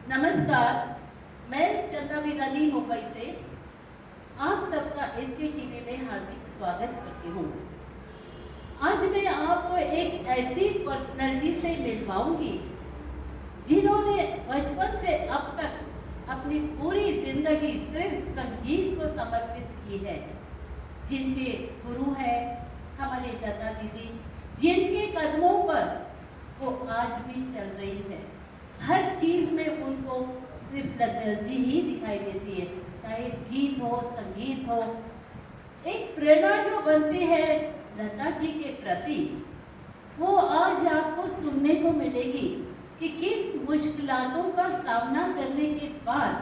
नमस्कार, मैं चंदा वीरानी मुंबई से आप सबका एसके टीवी में हार्दिक स्वागत करती हूँ। आज मैं आपको एक ऐसी पर्सनैलिटी से मिलवाऊंगी जिन्होंने बचपन से अब तक अपनी पूरी जिंदगी सिर्फ संगीत को समर्पित की है। जिनके गुरु हैं हमारी लता दीदी, जिनके कदमों पर वो आज भी चल रही है। हर चीज़ में उनको सिर्फ लता जी ही दिखाई देती है, चाहे गीत हो, संगीत हो। एक प्रेरणा जो बनती है लता जी के प्रति, वो आज आपको सुनने को मिलेगी कि किन मुश्किलों का सामना करने के बाद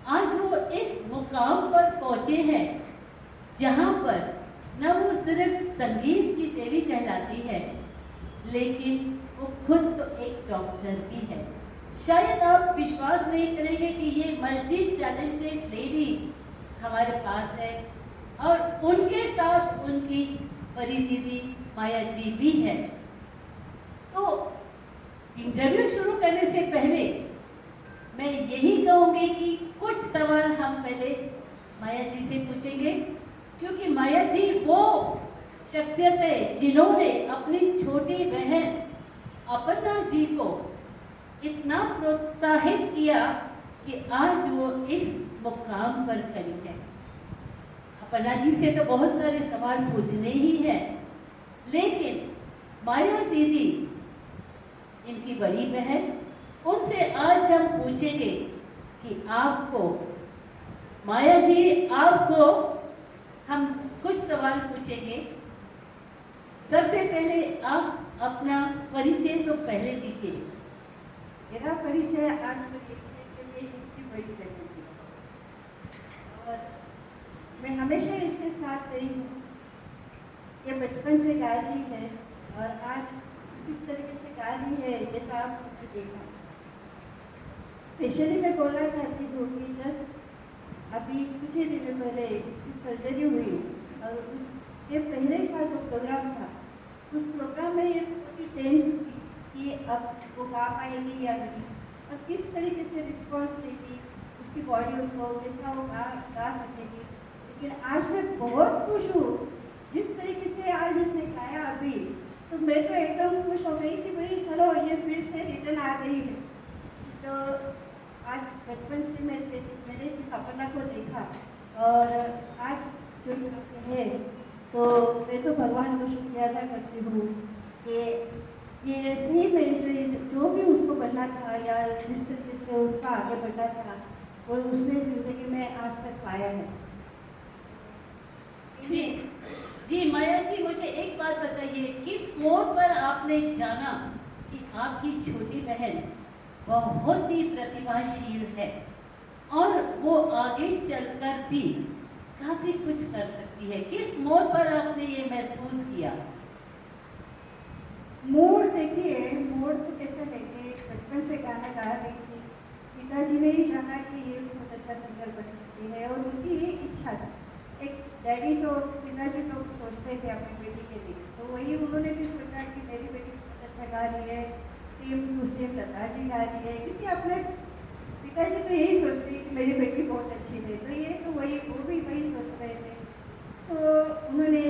आज वो इस मुकाम पर पहुँचे हैं जहाँ पर न वो सिर्फ संगीत की देवी कहलाती है, लेकिन वो खुद तो एक डॉक्टर भी है। शायद आप विश्वास नहीं करेंगे कि ये मल्टी टैलेंटेड लेडी हमारे पास है और उनके साथ उनकी परी दीदी माया जी भी है। तो इंटरव्यू शुरू करने से पहले मैं यही कहूँगी कि कुछ सवाल हम पहले माया जी से पूछेंगे, क्योंकि माया जी वो शख्सियत है जिन्होंने अपनी छोटी बहन अपर्णा जी को इतना प्रोत्साहित किया कि आज वो इस मुकाम पर खड़ी है। अपर्णा जी से तो बहुत सारे सवाल पूछने ही हैं, लेकिन माया दीदी इनकी बड़ी बहन, उनसे आज हम पूछेंगे कि आपको माया जी, आपको हम कुछ सवाल पूछेंगे। सबसे पहले आप अपना परिचय तो पहले दीजिए। मेरा परिचय आज तक के लिए इतनी बड़ी बहन थी और मैं हमेशा इसके साथ रही हूँ। ये बचपन से गा रही है और आज किस तरीके से गा रही है ये तो आपने देखा। स्पेशली मैं बोलना चाहती हूँ कि जस्ट अभी कुछ ही दिन पहले इसकी सर्जरी हुई और उसके पहले का जो प्रोग्राम था, उस प्रोग्राम में ये बहुत ही टेंस थी कि अब वो गा पाएगी या नहीं और किस तरीके से रिस्पॉन्स देगी, उसकी बॉडी उसको कैसा वो गा सकेगी। लेकिन आज मैं बहुत खुश हूँ जिस तरीके से आज इसने गाया अभी, तो मैं तो एकदम खुश हो गई कि भाई चलो ये फिर से रिटर्न आ गई है। तो आज बचपन से मैंने जिस अपर्णा को देखा और आज जो है, तो मैं तो भगवान को शुक्रिया अदा करती हूँ कि ये सही में जो भी उसको बनना था या जिस तरीके से उसका आगे बढ़ना था वो उसने ज़िंदगी में आज तक पाया है। जी जी माया जी, मुझे एक बात बताइए, किस मोड़ पर आपने जाना कि आपकी छोटी बहन बहुत ही प्रतिभाशील है और वो आगे चलकर भी काफ़ी कुछ कर सकती है? किस मोड़ पर आपने ये महसूस किया? मोड़ देखिए, मोड़ तो कैसा है कि बचपन से गाना गा रही थी, पिताजी ने ही जाना कि ये बहुत अच्छा सिंगर बन सकती है और उनकी ये इच्छा थी। एक डैडी जो पिताजी जो सोचते थे अपनी बेटी के लिए, तो वही उन्होंने भी सोचा कि मेरी बेटी बहुत अच्छा गा रही है, same to same Lata ji गा रही है, क्योंकि अपने पिताजी तो यही सोचते हैं कि मेरी बेटी बहुत अच्छी है, तो ये तो वो भी वही सोच रहे थे। तो उन्होंने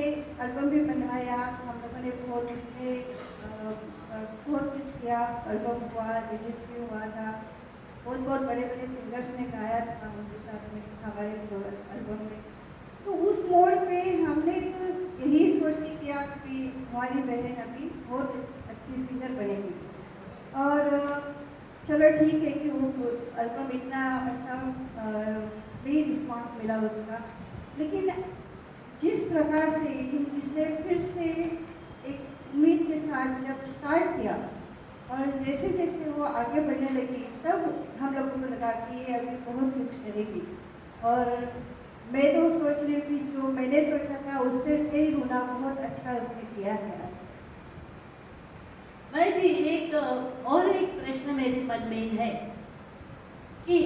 एल्बम भी बनवाया, हम लोगों ने बहुत कुछ किया, एल्बम हुआ, रिलीज भी हुआ था, बहुत बड़े बड़े सिंगर्स ने गाया था उनके साथ में हमारे एल्बम में। तो उस मोड़ पे हमने तो यही सोच के किया कि हमारी बहन अभी बहुत अच्छी सिंगर बनेगी और चलो ठीक है कि वो एल्बम इतना अच्छा भी रिस्पॉन्स मिला उसका। लेकिन जिस प्रकार से इसने फिर से एक उम्मीद के साथ जब स्टार्ट किया और जैसे जैसे वो आगे बढ़ने लगी, तब हम लोगों को लगा कि ये अभी बहुत कुछ करेगी। और मैं तो सोच रही थी जो मैंने सोचा था उससे कई गुना बहुत अच्छा उसने किया है आज। भाई जी, एक प्रश्न मेरे मन में है कि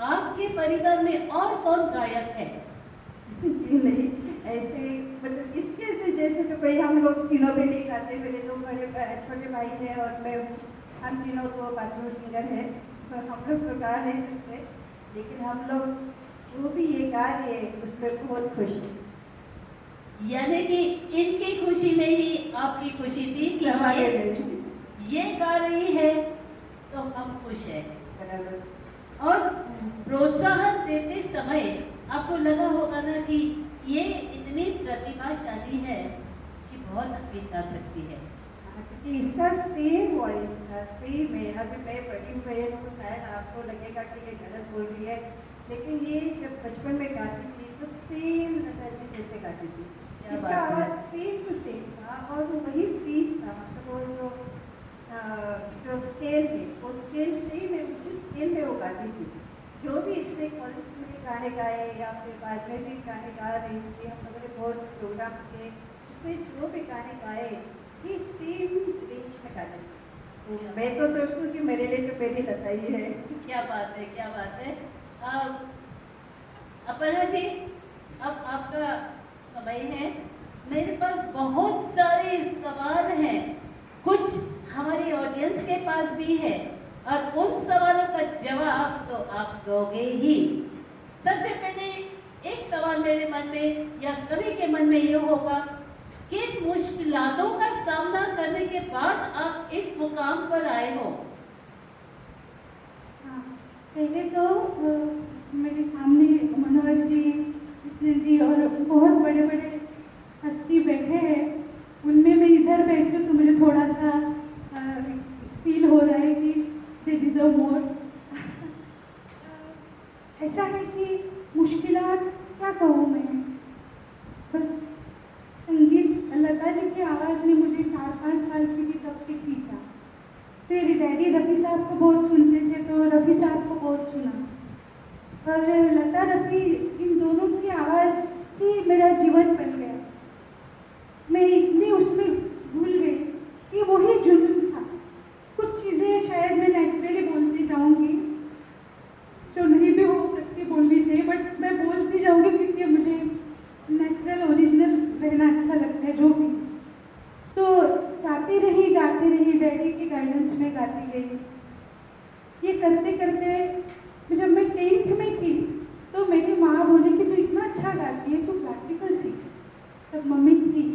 आपके परिवार में और कौन गायक है? जी नहीं, ऐसे मतलब इसके से जैसे तो कोई हम लोग तीनों भी नहीं गाते। मेरे दो छोटे भाई हैं और मैं, हम तीनों तो बाथरूम सिंगर हैं। हम लोग तो गा नहीं सकते, लेकिन हम लोग वो भी ये गा रहे हैं, उसमें बहुत खुशी। यानी कि इनकी खुशी में ही आपकी खुशी थी कि हमारे नहीं ये गा रही है तो हम खुश हैं। बराबर। और प्रोत्साहन देते समय आपको लगा होगा ना कि ये इतनी प्रतिभाशाली है कि बहुत आगे जा सकती है। क्योंकि इसका सेम वॉइस था, सेम है। अभी मैं बड़ी हुई हूँ तो शायद आपको लगेगा कि ये गलत बोल रही है, लेकिन ये जब बचपन में गाती थी तो सेम लता जी जैसे गाती थी। इसका आवाज़ सेम टू सेम था और वो वही पीच था, मतलब वो जो स्केल है वो स्केल सेम है, उसी स्केल में वो गाती थी। जो भी इसने कॉलेज में गाने गाए या फिर बाद में भी गाने गा रही थी, हम लोगों ने बहुत से प्रोग्राम किए, उसमें जो भी गाने गाए ये सेम रेंज में गाते थे। तो मैं तो सोचती हूँ कि मेरे लिए तो मेरी लता ही है। क्या बात है, क्या बात है। अपर्णा जी, अब आपका समय है। मेरे पास बहुत सारे सवाल हैं, कुछ हमारी ऑडियंस के पास भी है और उन सवालों का जवाब तो आप दोगे ही। सबसे पहले एक सवाल मेरे मन में या सभी के मन में ये होगा कि मुश्किलातों का सामना करने के बाद आप इस मुकाम पर आए हो। हाँ, पहले तो मेरे सामने मनोहर जी, कृष्ण जी और बहुत बड़े बड़े हस्ती बैठे हैं, उनमें मैं इधर बैठी हूँ तो मुझे थोड़ा सा फील हो रहा है कि दे डिजर्व मोर। ऐसा है कि मुश्किलात क्या कहूँ मैं, बस संगीत लता जी की आवाज़ ने मुझे 4-5 साल की थी तब से खींचा। फिर डैडी रफ़ी साहब को बहुत सुनते थे तो रफ़ी साहब को बहुत सुना और लता रफ़ी, इन दोनों की आवाज़ ही मेरा जीवन बन गया। मैं इतनी उसमें भूल गई कि वही जुनून था। कुछ चीज़ें शायद मैं नेचुरली बोलती जाऊंगी जो नहीं भी हो सकती बोलनी चाहिए, बट मैं बोलती जाऊंगी क्योंकि मुझे नेचुरल ओरिजिनल रहना अच्छा लगता है जो भी। तो गाती रही डैडी के गाइडेंस में गाती गई। ये करते करते जब मैं 10th में थी तो मेरी माँ बोली कि तू इतना अच्छा गाती है, तू क्लासिकल सीख। तब मम्मी थी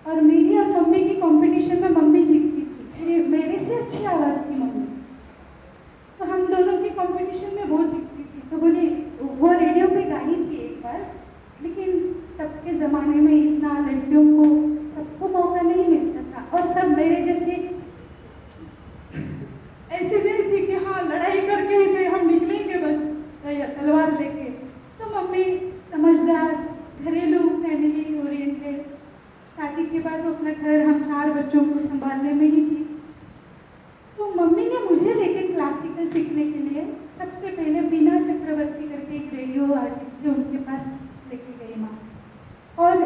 और मेरी और मम्मी की कंपटीशन में मम्मी जीतती थी, मेरे से अच्छी आवाज़ थी मम्मी, तो हम दोनों की कंपटीशन में वो जीतती थी। तो बोली, वो रेडियो पे गाई थी एक बार, लेकिन तब के ज़माने में इतना लड़कियों को सबको मौका नहीं मिलता था और सब मेरे जैसे ऐसे नहीं थी कि हाँ लड़ाई करके इसे हम निकलेंगे बस या तलवार लेके। तो मम्मी समझदार, घरेलू, फैमिली ओरिएंटेड, शादी के बाद वो अपना घर, हम 4 बच्चों को संभालने में ही थी। तो मम्मी ने मुझे लेकर क्लासिकल सीखने के लिए सबसे पहले बीना चक्रवर्ती करके एक रेडियो आर्टिस्ट थे, उनके पास लेके गई माँ। और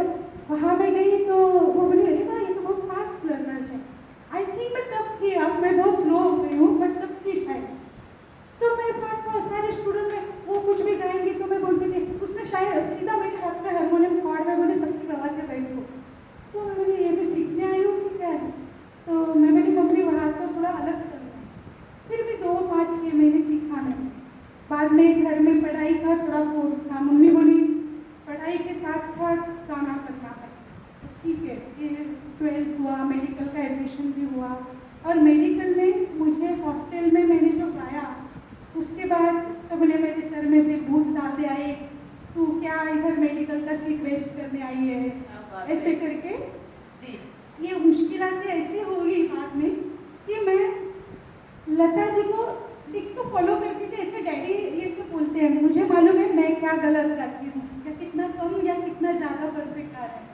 वहाँ मैं गई तो वो बोली, अरे वाह ये तो बहुत फास्ट लर्नर है। आई थिंक मैं तब थी, अब मैं बहुत स्लो हो गई हूँ, बट तब थी शायद। तो मैं बहुत सारे स्टूडेंट में वो कुछ भी गाएंगे तो मैं बोलती थी, उसने शायद सीधा मेरे हाथ में हारमोनियम कॉर्ड में बोले सबसे गवाते बैठो। तो मैं बोली ये भी सीखने आई हूँ कि क्या है। तो मैं बोली मम्मी वहाँ तो थोड़ा अलग चल रहा है। फिर भी 2-5-6 महीने सीखा मैंने। बाद में घर में पढ़ाई का थोड़ा कोर्स था, मम्मी बोली पढ़ाई के साथ साथ गाना करना है, ठीक है। फिर 12th हुआ, मेडिकल का एडमिशन भी हुआ और मेडिकल में मुझे हॉस्टल में मैंने जो गाया उसके बाद सब ने मेरे सर में फिर भूत डाल दिया, आए तू क्या इधर मेडिकल का सीट वेस्ट करने आई है, ऐसे करके जी। ये मुश्किलातें ऐसी हो गई बाद में कि मैं लता जी को एक तो फॉलो करती थी। ऐसे डैडी ये सब बोलते हैं, मुझे मालूम है मैं क्या गलत गाती हूँ या कितना कम या कितना ज़्यादा परफेक्ट आ रहा है,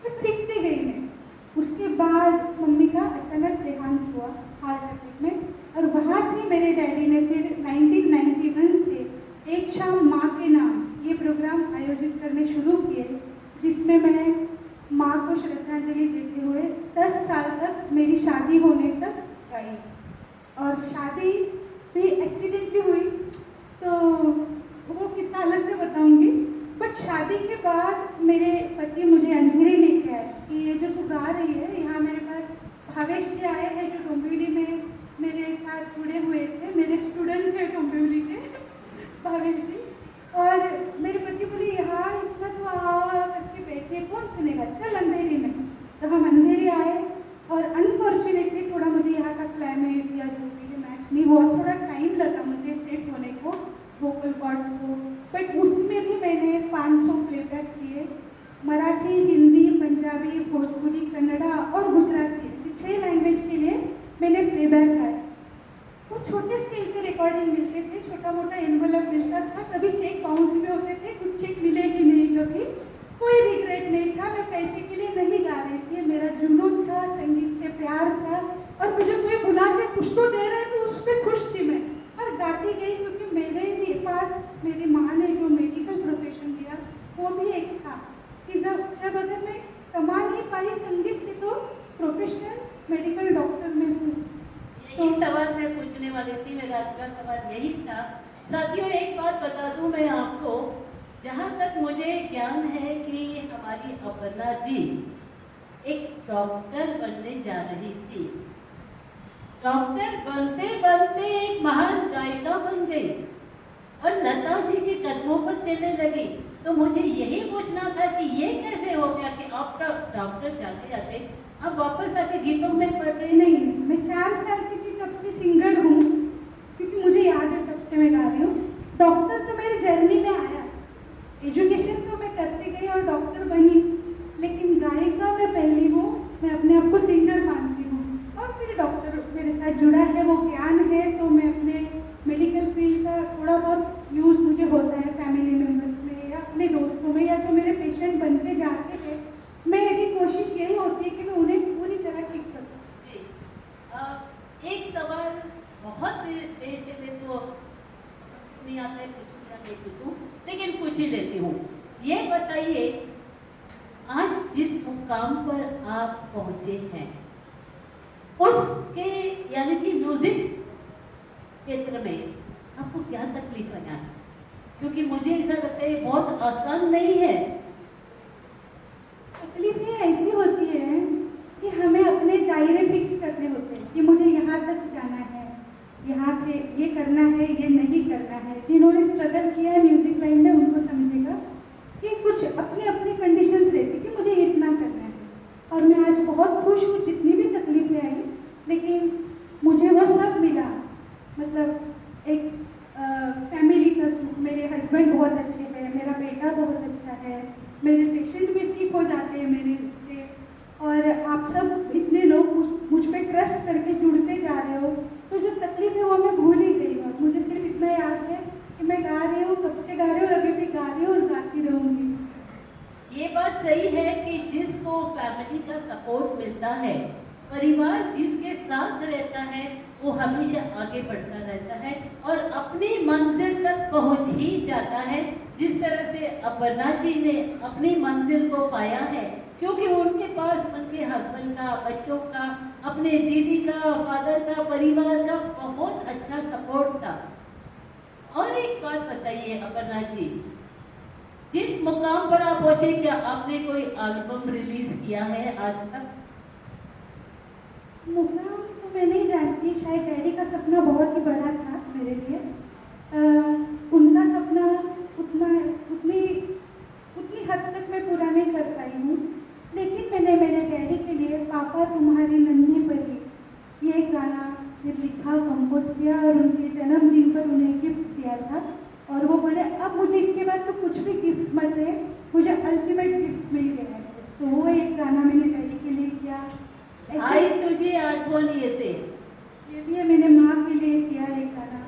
बट सीखती गई मैं। उसके बाद मम्मी का अचानक देहांत हुआ हार्ट अटैक में और वहाँ से मेरे डैडी ने फिर 1991 से एक शाम माँ के नाम ये प्रोग्राम आयोजित करने शुरू किए, जिसमें मैं माँ को श्रद्धांजलि देते हुए 10 साल तक मेरी शादी होने तक गाई। और शादी भी एक्सीडेंटली हुई तो वो किस्सा अलग से बताऊंगी, बट शादी के बाद मेरे पति मुझे अंधेरी लेके आए कि ये जो तू गा रही है, यहाँ मेरे पास भावेश जी आए हैं जो डोंबिवली में मेरे साथ जुड़े हुए थे, मेरे स्टूडेंट थे डोंबिवली के भावेश जी। और मेरे पति बोले यहाँ इतना तो आ करके बैठे कौन सुनेगा, चल अंधेरी में। तो हम अंधेरी आए और अनफॉर्चुनेटली थोड़ा मुझे यहाँ का क्लाइमेट या जो भी मैच नहीं हुआ, थोड़ा टाइम लगा मुझे सेट होने को वोकल कॉर्ड्स को। बट उसमें भी मैंने 500 प्लेबैक किए, मराठी, हिंदी, पंजाबी, भोजपुरी, कन्नड़ा और गुजराती, ऐसे 6 लैंग्वेज के लिए मैंने प्लेबैक गाया। वो छोटे स्केल पे रिकॉर्डिंग मिलते थे, छोटा मोटा एनवलप मिलता था, कभी चेक बाउंस भी होते थे, कुछ चेक मिलेगी नहीं कभी, कोई रिग्रेट नहीं था। मैं पैसे के लिए नहीं गा रही थी, मेरा जुनून था, संगीत से प्यार था और मुझे कोई बुला के कुछ तो दे रहे तो उस पर खुश थी मैं और गाती गई। क्योंकि मेरे पास मेरी माँ ने जो मेडिकल प्रोफेशन दिया वो भी एक था कि जब अगर मैं कमा नहीं पाई संगीत से तो प्रोफेशनल मेडिकल डॉक्टर में हूँ। यही सवाल मैं पूछने वाली थी, मेरा अगला सवाल यही था। साथियों, एक बात बता दूं मैं आपको, जहाँ तक मुझे ज्ञान है कि हमारी अपर्णा जी एक डॉक्टर बनने जा रही थी। डॉक्टर बनते बनते एक महान गायिका बन गई और लता जी के कदमों पर चलने लगी। तो मुझे यही पूछना था कि ये कैसे हो गया कि आप डॉक्टर जाते जाते अब वापस आके गीतों में पड़ गई? नहीं, मैं 4 साल की थी तब से सिंगर हूँ, क्योंकि मुझे याद है तब से मैं गा रही हूँ। डॉक्टर तो मेरी जर्नी में आया, एजुकेशन तो मैं करती गई और डॉक्टर बनी, लेकिन गायिका मैं पहली हूँ, मैं अपने आप को सिंगर मानती हूँ। और फिर डॉक्टर मेरे साथ जुड़ा है, वो ज्ञान है, तो मैं अपने मेडिकल फील्ड का थोड़ा बहुत यूज़ मुझे होता है फैमिली मेम्बर्स में या अपने दोस्तों में, या जो मेरे पेशेंट बनते जाते हैं, मेरी कोशिश यही होती है कि मैं उन्हें पूरी तरह ठीक करूँ। एक सवाल बहुत देर से मैं तो नहीं आता है पूछूं या नहीं पूछूं, लेकिन पूछ ही लेती हूँ। ये बताइए, आज जिस मुकाम पर आप पहुँचे हैं उसके यानी कि म्यूजिक क्षेत्र में आपको क्या तकलीफ है? क्योंकि मुझे ऐसा लगता है बहुत आसान नहीं है। तकलीफें ऐसी होती है कि हमें अपने दायरे फिक्स करने होते हैं कि मुझे यहाँ तक जाना है, यहाँ से ये करना है, ये नहीं करना है। जिन्होंने स्ट्रगल किया है म्यूज़िक लाइन में उनको समझेगा कि कुछ अपने अपने कंडीशंस रहती कि मुझे इतना करना है। और मैं आज बहुत खुश हूँ, जितनी भी तकलीफें आई लेकिन मुझे वो सब मिला। मतलब एक फैमिली का सुख, मेरे हस्बैंड बहुत अच्छे हैं, मेरा बेटा बहुत अच्छा है, मेरे पेशेंट भी ठीक हो जाते हैं मेरे से, और आप सब इतने लोग मुझ पे ट्रस्ट करके जुड़ते जा रहे हो। तो जो तकलीफ है वो मैं भूल ही गई हूँ। मुझे सिर्फ इतना याद है कि मैं गा रही हूँ, कब से गा रही हूँ और अभी भी गा रही हूँ और गाती रहूँगी। ये बात सही है कि जिसको फैमिली का सपोर्ट मिलता है, परिवार जिसके साथ रहता है, वो हमेशा आगे बढ़ता रहता है और अपनी मंजिल तक पहुंच ही जाता है। जिस तरह से अपर्णा जी ने अपनी मंजिल को पाया है, क्योंकि उनके पास उनके हस्बैंड का, बच्चों का, अपने दीदी का, फादर का, परिवार का बहुत अच्छा सपोर्ट था। और एक बात बताइए अपर्णा जी, जिस मुकाम पर आप पहुंचे, क्या आपने कोई एल्बम रिलीज किया है आज तक? मुकाम तो मैं नहीं जानती, शायद डैडी का सपना बहुत ही बड़ा था मेरे लिए। उनका सपना उतनी हद तक मैं पूरा नहीं कर पाई हूँ, लेकिन मैंने मेरे डैडी के लिए पापा तुम्हारी नन्ही परी ये गाना लिखा, कंपोज किया और उनके जन्मदिन पर उन्हें गिफ्ट दिया था। और वो बोले अब मुझे इसके बाद तो कुछ भी गिफ्ट मत दे, मुझे अल्टीमेट गिफ्ट मिल गया है। तो वो एक गाना मैंने डैडी के लिए किया। आई तुझे आठवण येते, ये भी है, मैंने माँ के लिए किया एक गाना।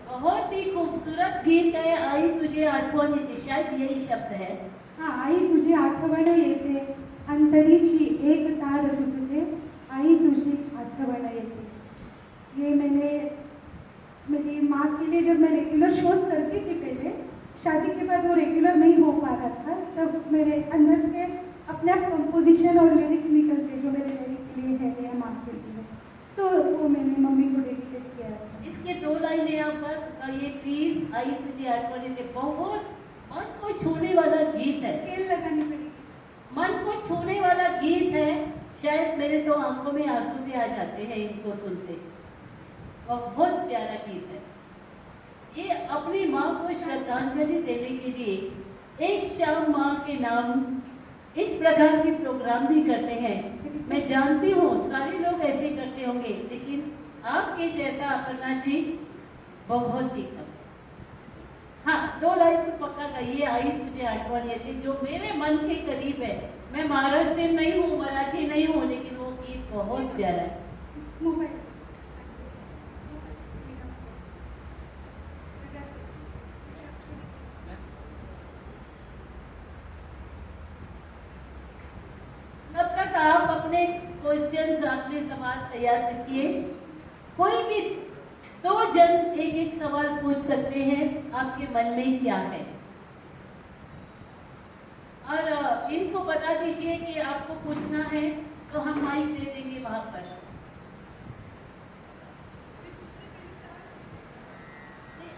बहुत ही खूबसूरत गीत है, आई तुझे आठवण येते, शायद यही शब्द है। हाँ, आई तुझे आठवण येते, अंतरीची एक तार तुझे, आई तुझे आठवण येते। ये मैंने मेरी माँ के लिए, जब मैं रेगुलर शोज करती थी पहले, शादी के बाद वो रेगुलर नहीं हो पा रहा था, तब मेरे अंदर से अपने आप कंपोजिशन और लिरिक्स निकलते जो मेरे डैडी के लिए है या माँ के लिए, तो वो मैंने मम्मी को डेडिकेट किया था। इसके 2 लाइनें आप गा सकाइए प्लीज। आई तुझे आठवण येते बहुत मन को छूने वाला गीत है, स्केल लगानी पड़ेगी। मन को छूने वाला गीत है। शायद मेरे तो आंखों में आंसू भी आ जाते हैं इनको सुनते। बहुत प्यारा गीत है। अपनी माँ को श्रद्धांजलि देने के लिए एक शाम माँ के नाम इस प्रकार के प्रोग्राम भी करते हैं। मैं जानती हूँ सारे लोग ऐसे करते होंगे, लेकिन आपके जैसा अपर्णा जी बहुत ही कम। हाँ, 2 लाइन तो पक्का कहिए, आई मुझे अठवान ये थी जो मेरे मन के करीब है। मैं महाराष्ट्र नहीं हूँ, मराठी नहीं हूँ, लेकिन वो गीत बहुत प्यारा है। मोबाइल तब तक आप अपने क्वेश्चंस, अपने सवाल तैयार रखिए। कोई भी 2 जन एक एक सवाल पूछ सकते हैं, आपके मन में क्या है। और इनको बता दीजिए कि आपको पूछना है, तो हम माइक दे देंगे वहां पर।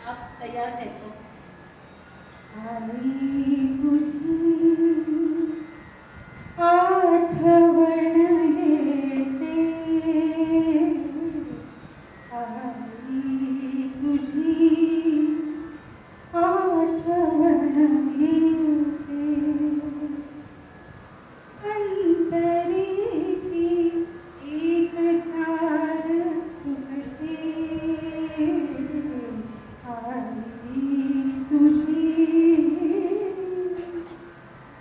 आप तैयार है तो आई तुझी आठवण येते, आई तुझी आठवण येते, अंतरीती एक तार फुटते, आई तुझी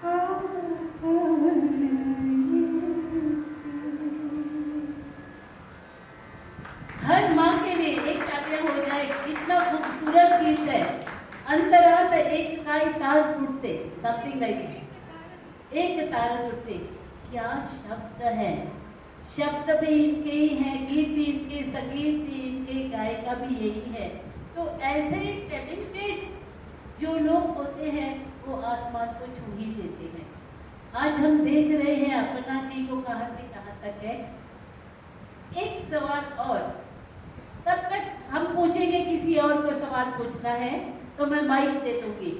आठवण येते। हर माँ के लिए एक तालियां हो जाए। कितना खूबसूरत गीत है। अंतरात एक काई तार टूटते, समथिंग लाइक एक तार टूटते। क्या शब्द है। शब्द भी इनके ही हैं, गीत भी इनके, संगीत भी इनके, गायिका भी यही है। तो ऐसे टैलेंटेड जो लोग होते हैं वो आसमान को छू ही लेते हैं। आज हम देख रहे हैं अपर्णा जी को कहाँ से कहाँ तक है। एक सवाल और, तब तक हम पूछेंगे किसी और को सवाल पूछना है तो मैं माइक दे दूंगी।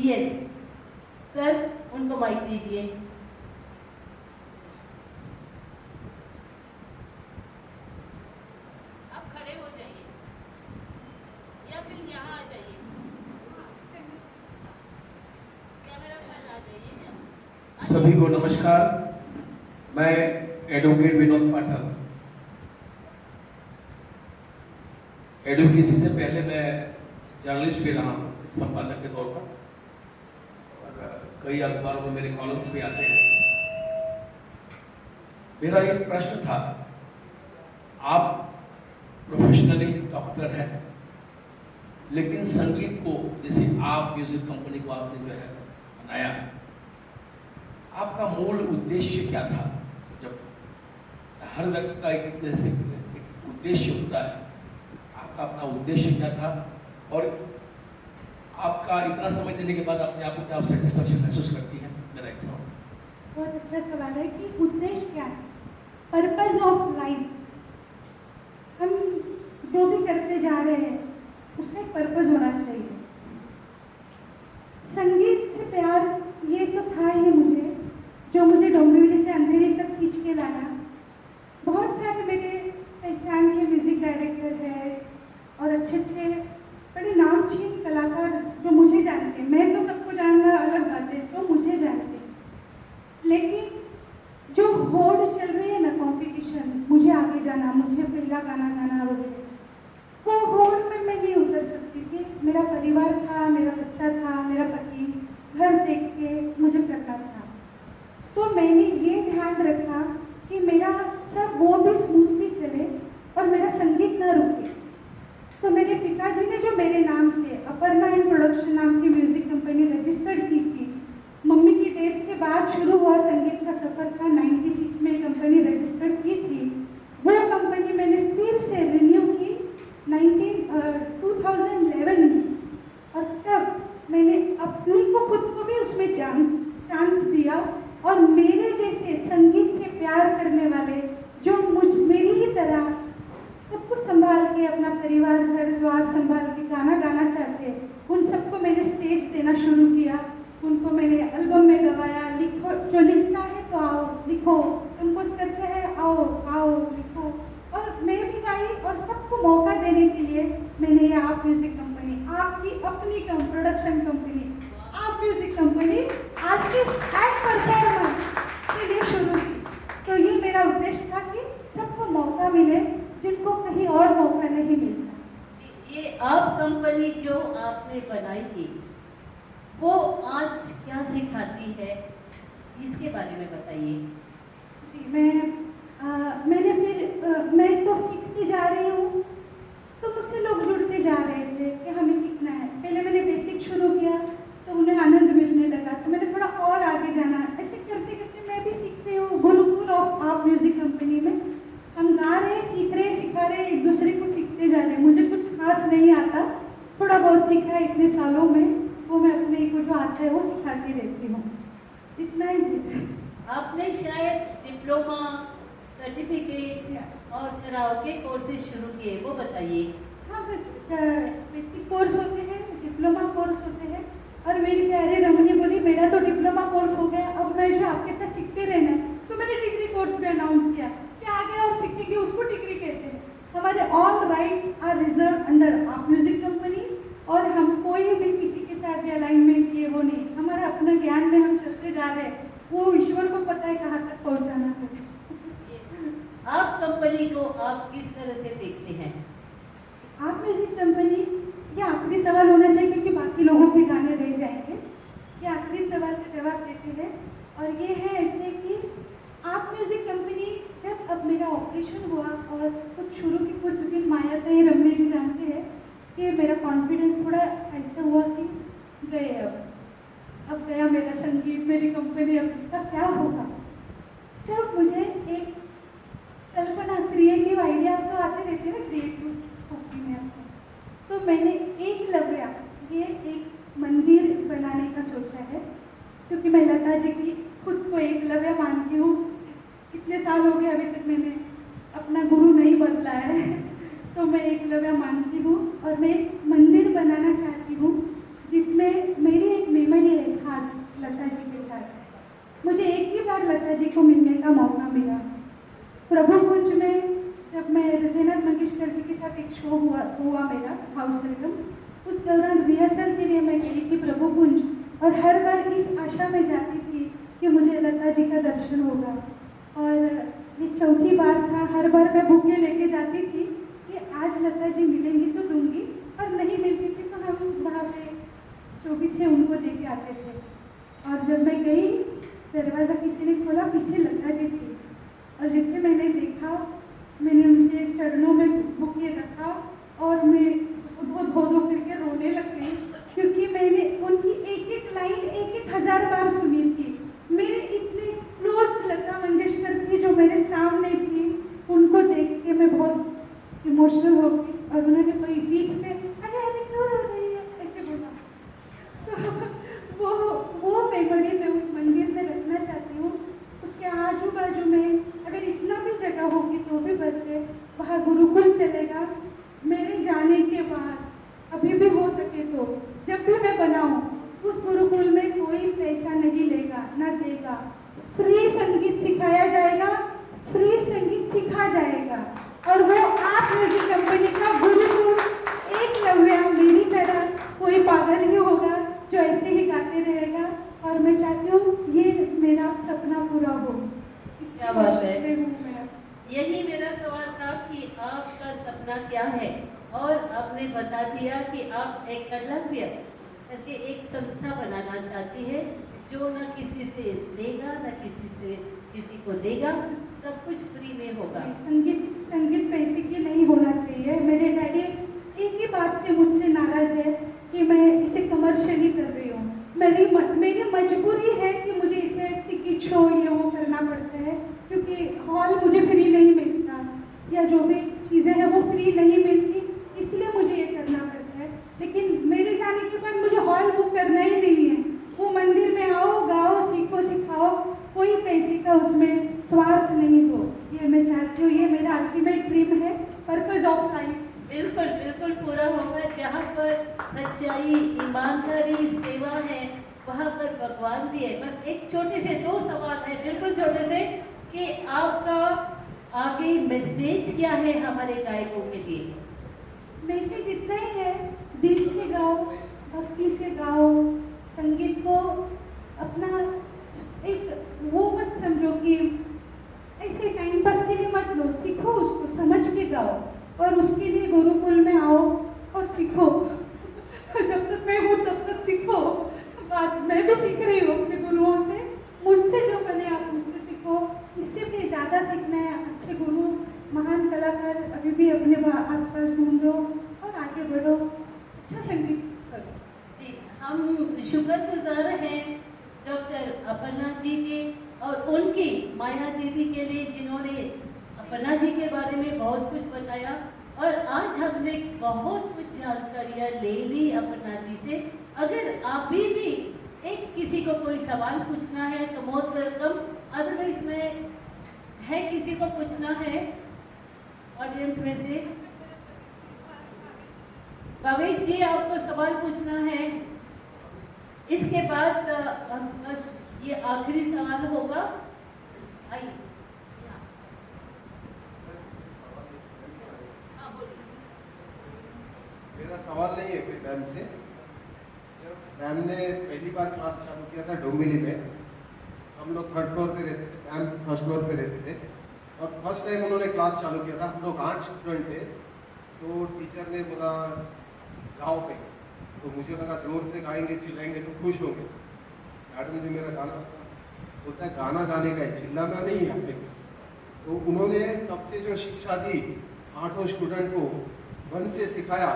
यस सर, उनको माइक दीजिए। आप खड़े हो जाइए या फिर यहाँ आ जाइए, कैमरा पर आ जाइए। सभी को नमस्कार। मैं एडवोकेट विनोद पाठक। एडवोकेसी से पहले मैं जर्नलिस्ट भी रहा हूँ, संपादक के तौर पर, और कई अखबारों में मेरे कॉलम्स भी आते हैं। मेरा एक प्रश्न था, आप प्रोफेशनली डॉक्टर हैं, लेकिन संगीत को, जैसे आप म्यूजिक कंपनी को आपने जो है बनाया, आपका मूल उद्देश्य क्या था? जब हर व्यक्ति का एक जैसे एक उद्देश्य होता है, आपका अपना उद्देश्य क्या था? और आपका इतना समय देने के बाद अपने आप को क्या आप सेटिस्फैक्शन महसूस करती हैं? मेरा एक सवाल। बहुत अच्छा सवाल है कि उद्देश्य क्या है, पर्पस ऑफ लाइफ। हम जो भी करते जा रहे हैं उसका एक पर्पस होना चाहिए। संगीत से प्यार ये तो था ही मुझे, जो मुझे डोंबिवली से अंधेरी तक खींच के लाया। बहुत सारे मेरे पहचान के म्यूजिक डायरेक्टर हैं और अच्छे अच्छे बड़े नामचीन कलाकार जो मुझे जानते हैं। मैं तो सबको जानना अलग बात है, जो मुझे जानते हैं, लेकिन जो होड़ चल रही है ना, कंपटीशन, मुझे आगे जाना, मुझे पहला गाना गाना वगैरह, वो होड़ में मैं नहीं उतर सकती थी। मेरा परिवार था, मेरा बच्चा था, मेरा पति, घर देख के मुझे करना था। तो मैंने ये ध्यान रखा कि मेरा सब वो भी स्मूथली चले और मेरा संगीत ना रुके। तो मेरे पिताजी ने जो मेरे नाम से अपर्णा एंड प्रोडक्शन नाम की म्यूजिक कंपनी रजिस्टर्ड की थी, मम्मी की डेथ के बाद शुरू हुआ संगीत का सफ़र था। 96 में कंपनी रजिस्टर्ड की थी। वो कंपनी मैंने फिर से रिन्यू की 2011 में, और तब मैंने अपनी को खुद को भी उसमें चांस दिया। और मेरे जैसे संगीत से प्यार करने वाले, जो मेरी ही तरह सब कुछ संभाल के अपना परिवार, घर द्वार संभाल के गाना गाना चाहते हैं, उन सबको मैंने स्टेज देना शुरू किया। उनको मैंने एल्बम में गवाया। लिखो, जो लिखता है तो आओ लिखो, कंपोज करते हैं आओ आओ लिखो। और मैं भी गाई और सबको मौका देने के लिए मैंने ये आप म्यूजिक कंपनी, आपकी अपनी प्रोडक्शन कंपनी, आप music company artist and performers के लिए शुरू की। तो ये मेरा उद्देश्य था कि सबको मौका मिले जिनको कहीं और मौका नहीं मिलता। ये आप कंपनी जो आपने बनाई थी वो आज क्या सिखाती है, इसके बारे में बताइए। जी, मैं तो सीखती जा रही हूँ, तो मुझसे लोग जुड़ते जा रहे थे कि हमें सीखना है। पहले मैंने बेसिक शुरू किया तो उन्हें आनंद मिलने लगा, तो मैंने थोड़ा और आगे जाना। ऐसे करते करते मैं भी सीख रही हूँ। गुरुकुल ऑफ आप म्यूजिक कंपनी में हम गा रहे हैं, सीख रहे हैं, सिखा रहे हैं, एक दूसरे को सीखते जा रहे हैं। मुझे कुछ खास नहीं आता, थोड़ा बहुत सीखा है इतने सालों में, वो मैं अपने को जो आता है वो सिखाती रहती हूँ, इतना ही है। आपने शायद डिप्लोमा, सर्टिफिकेट और कराओके कोर्सेज शुरू किए, वो बताइए। हाँ, बस बेसिक कोर्स होते हैं, डिप्लोमा कोर्स होते हैं। और मेरी प्यारी रमनी बोली मेरा तो डिप्लोमा कोर्स हो गया, अब मैं जो आपके साथ सीखते रहना है। तो मैंने डिग्री कोर्स भी अनाउंस किया कि आगे और सीखेंगे, उसको डिग्री कहते हैं। हमारे all rights are reserved under आप म्यूजिक कंपनी, और हम कोई भी किसी के साथ भी अलाइनमेंट ये वो नहीं, हमारा अपना ज्ञान में हम चलते जा रहे हैं, वो ईश्वर को पता है कहाँ तक पहुँचाना है। आप कंपनी को आप किस तरह से देखते हैं? आप म्यूजिक कंपनी, ये आखिरी सवाल होना चाहिए क्योंकि बाकी लोगों के गाने रह जाएंगे। ये आखिरी सवाल का जवाब देते हैं, और ये है ऐसे कि आप म्यूजिक कंपनी, जब अब मेरा ऑपरेशन हुआ और कुछ शुरू के कुछ दिन माया थे, रमनी जी जानते हैं कि मेरा कॉन्फिडेंस थोड़ा ऐसा हुआ कि गए, अब गया मेरा संगीत, मेरी कंपनी, अब इसका क्या होगा। तब मुझे एक कल्पना, क्रिएटिव आइडिया तो आते रहते हैं ना क्रिएटिव होती में आपको, तो मैंने एकलव्य, ये एक मंदिर बनाने का सोचा है, क्योंकि मैं लता जी की खुद को एकलव्य मानती हूँ। इतने साल हो गए, अभी तक मैंने अपना गुरु नहीं बदला है, तो मैं एकलव्य मानती हूँ। और मैं एक मंदिर बनाना चाहती हूँ जिसमें मेरी एक मेमोरी है खास लता जी के साथ। मुझे एक ही बार लता जी को मिलने का मौका मिला प्रभु कुंज में, जब मैं हृदयनाथ मंगेशकर जी के साथ एक शो हुआ मेरा हाउस वेलकम, उस दौरान रिहर्सल के लिए मैं गई थी प्रभु कुंज, और हर बार इस आशा में जाती थी कि मुझे लता जी का दर्शन होगा। और ये चौथी बार था, हर बार मैं बुके लेके जाती थी कि आज लता जी मिलेंगी तो दूंगी, और नहीं मिलती थी तो हम वहाँ पे जो भी थे उनको दे के आते थे। और जब मैं गई, दरवाज़ा किसी ने खोला, पीछे लता जी थी, और जिसे मैंने देखा, मैंने उनके चरणों में बुके रखा और मैं बहुत धो करके रोने लग गई, क्योंकि मैंने उनकी एक एक लाइन एक एक हज़ार बार सुनी थी। मेरे इतने क्लोज लता मंगेशकर थी जो मेरे सामने थी, उनको देख के मैं बहुत इमोशनल हो गई, और उन्होंने कोई बीच में अरे अरे क्यों रो रही है ऐसे बोला। तो वो मेमोरी मैं उस मंदिर में रखना चाहती हूँ। उसके आजू बाजू में अगर इतना भी जगह होगी तो भी बस है, वहाँ गुरुकुल चलेगा। मेरे जाने के बाद अभी भी हो सके तो जब भी मैं बनाऊँ, उस गुरुकुल में कोई पैसा नहीं लेगा ना देगा, फ्री संगीत सिखाया जाएगा, फ्री संगीत सीखा जाएगा। और वो आप म्यूजिक कंपनी का गुरुकुल एकलव्य मेरी तरह कोई पागल ही होगा जो ऐसे ही गाते रहेगा। और मैं चाहती हूँ ये मेरा सपना पूरा हो। क्या बात है। यही मेरा सवाल था कि आपका सपना क्या है, और आपने बता दिया कि आप एकलव्य करके एक संस्था बनाना चाहती है जो न किसी से लेगा न किसी को देगा, सब कुछ फ्री में होगा। संगीत पैसे की नहीं होना चाहिए। मेरे डैडी एक ही बात से मुझसे नाराज है कि मैं इसे कमर्शियली कर रही हूँ। मेरी मजबूरी है कि मुझे इसे टिकट शो ये वो करना पड़ता है, क्योंकि हॉल मुझे फ्री नहीं मिलता, या जो भी चीज़ें हैं वो फ्री नहीं मिलती, इसलिए मुझे ये करना पड़ता है। लेकिन मेरे जाने के बाद मुझे हॉल बुक करना ही नहीं है। वो मंदिर में आओ, गाओ, सीखो, सिखाओ, कोई पैसे का उसमें स्वार्थ नहीं हो। ये मैं चाहती हूँ, ये मेरा अल्टीमेट ड्रीम है, पर्पस ऑफ लाइफ। बिल्कुल बिल्कुल पूरा होगा। जहाँ पर सच्चाई, ईमानदारी, सेवा है, वहाँ पर भगवान भी है। बस एक छोटे से 2 सवाल है, बिल्कुल छोटे से, कि आपका आगे मैसेज क्या है हमारे गायकों के लिए? मैसेज इतना ही है, दिल से गाओ, भक्ति से गाओ, संगीत को अपना एक वो मत समझो कि ऐसे टाइम पास के लिए मत लो, सीखो उसको, समझ के गाओ और उसके लिए गुरुकुल में आओ और सीखो। जब तक मैं हूँ तब तक सीखो। बाद मैं भी सीख रही हूँ अपने गुरुओं से, मुझसे जो बने आप मुझसे सीखो, इससे भी ज़्यादा सीखना है। अच्छे गुरु, महान कलाकार अभी भी अपने आसपास ढूंढो और आगे बढ़ो, अच्छा संगीत करो। जी, हम शुक्रगुजार हैं डॉक्टर अपर्णा जी के और उनकी माया दीदी के लिए, जिन्होंने अपर्णा जी के बारे में बहुत कुछ बताया और आज हमने बहुत कुछ जानकारियाँ ले ली अपर्णा जी से। अगर आप भी एक किसी को कोई सवाल पूछना है तो मोस्ट वेलकम, अदरवाइज में है किसी को पूछना है ऑडियंस में से? भवेश जी, आपको सवाल पूछना है? इसके बाद बस ये आखिरी सवाल होगा। आइए। हाँ, बोलिए। मेरा सवाल नहीं है कोई मैम से। जब मैम ने पहली बार क्लास चालू किया था डोंबिवली में, हम लोग थर्ड फ्लोर पे रहते थे, मैम फर्स्ट फ्लोर पे रहते थे और फर्स्ट टाइम उन्होंने क्लास चालू किया था। हम लोग 8 स्टूडेंट थे, तो टीचर ने बोला गाओ पे, तो मुझे लगा जोर से गाएंगे, चिल्लाएंगे तो खुश होंगे। मैडम ने मेरा गाना बोलता है गाना गाने का है, चिल्लाना नहीं है। तो उन्होंने तब से जो शिक्षा दी 8 स्टूडेंट को मन से सिखाया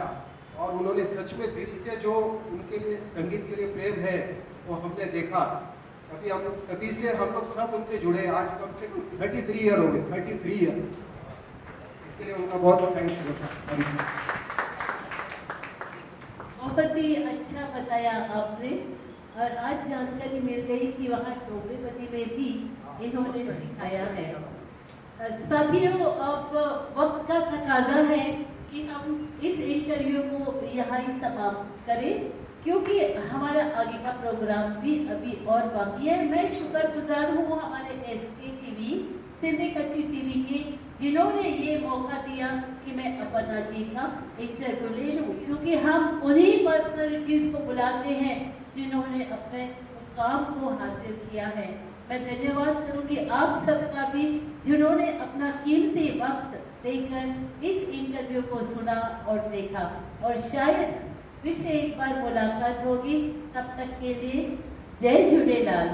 और उन्होंने सच में दिल से जो उनके लिए संगीत के लिए प्रेम है वो हमने देखा। तभी से हम लोग सब उनसे जुड़े। आज कम से कम 33 ईयर हो गए, 33 ईयर। इसके लिए उनका बहुत थैंक्स। बहुत ही अच्छा बताया आपने और आज जानकारी मिल गई कि वहाँ डोंबिवली में भी इन्होंने सिखाया है। साथियों, अब वक्त का तकाजा है कि हम इस इंटरव्यू को यहाँ ही समाप्त करें, क्योंकि हमारा आगे का प्रोग्राम भी अभी और बाकी है। मैं शुक्रगुजार हूँ हमारे SK TV, सिंधी कच्ची TV के, जिन्होंने ये मौका दिया कि मैं अपर्णा जी का इंटरव्यू ले लूँ, क्योंकि हम उन्हीं पर्सनैलिटीज़ को बुलाते हैं जिन्होंने अपने काम को हासिल किया है। मैं धन्यवाद करूँगी आप सबका भी, जिन्होंने अपना कीमती वक्त देकर इस इंटरव्यू को सुना और देखा, और शायद फिर से एक बार मुलाकात होगी। तब तक के लिए जय झूलेलाल।